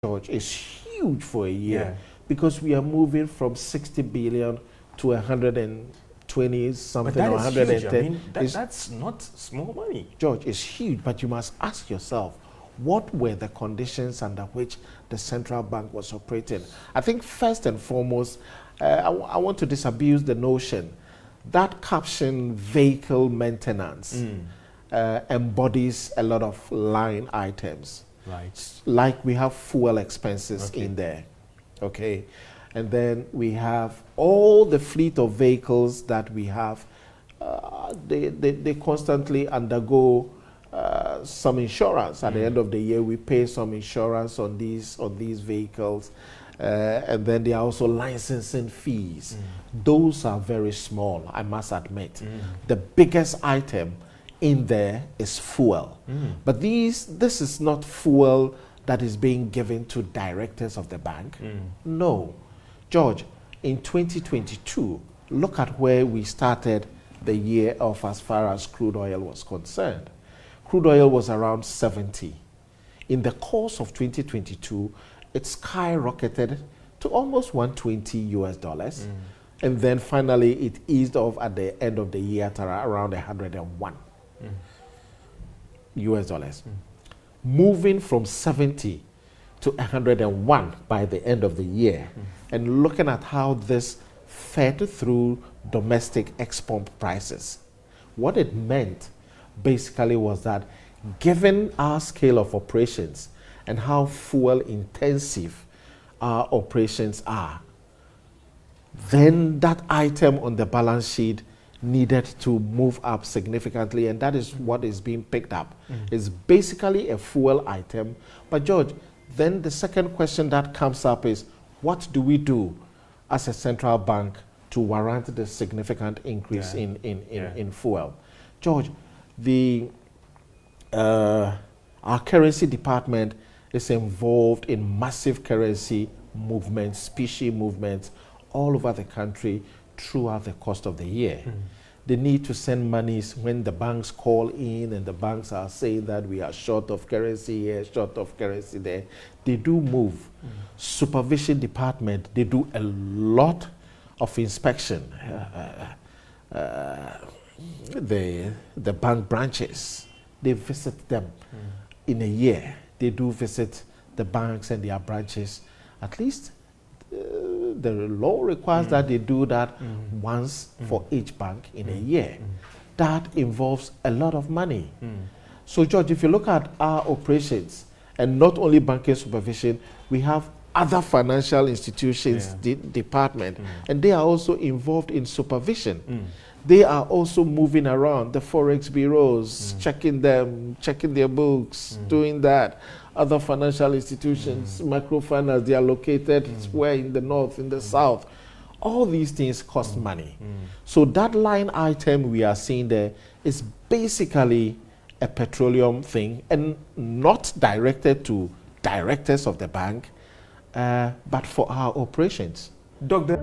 George, is huge for a year because we are moving from 60 billion to 120 something or 110. I mean, that's not small money. George, it's huge, but you must ask yourself, what were the conditions under which the central bank was operating? I think first and foremost, I want to disabuse the notion that caption vehicle maintenance embodies a lot of line items. Right. Like we have fuel expenses in there, okay? And then we have all the fleet of vehicles that we have. They constantly undergo some insurance. At the end of the year, we pay some insurance on these vehicles. And then there are also licensing fees. Those are very small, I must admit. The biggest item in there is fuel. But this is not fuel that is being given to directors of the bank. No. George, in 2022, look at where we started the year off as far as crude oil was concerned. Crude oil was around 70. In the course of 2022, it skyrocketed to almost 120 US dollars. And then finally it eased off at the end of the year at around 101 US dollars. Moving from 70 to 101 by the end of the year. And looking at how this fed through domestic export prices. What it meant basically was that given our scale of operations and how fuel intensive our operations are, then that item on the balance sheet needed to move up significantly, and that is what is being picked up. It's basically a fuel item. But George, then the second question that comes up is, what do we do as a central bank to warrant the significant increase in fuel? George, our currency department is involved in massive currency movements, specie movements all over the country throughout the course of the year. They need to send monies when the banks call in and the banks are saying that we are short of currency here, short of currency there. They do move. Supervision department, they do a lot of inspection. The bank branches, they visit them in a year. They do visit the banks and their branches. At least the law requires that they do that once for each bank in a year. That involves a lot of money. So George, if you look at our operations, and not only banking supervision, we have other financial institutions department, and they are also involved in supervision. They are also moving around the forex bureaus, checking them, checking their books, doing that. Other financial institutions, microfinance, they are located where in the north, in the south. All these things cost money. So that line item we are seeing there is basically a petroleum thing, and not directed to directors of the bank, but for our operations. Doctor.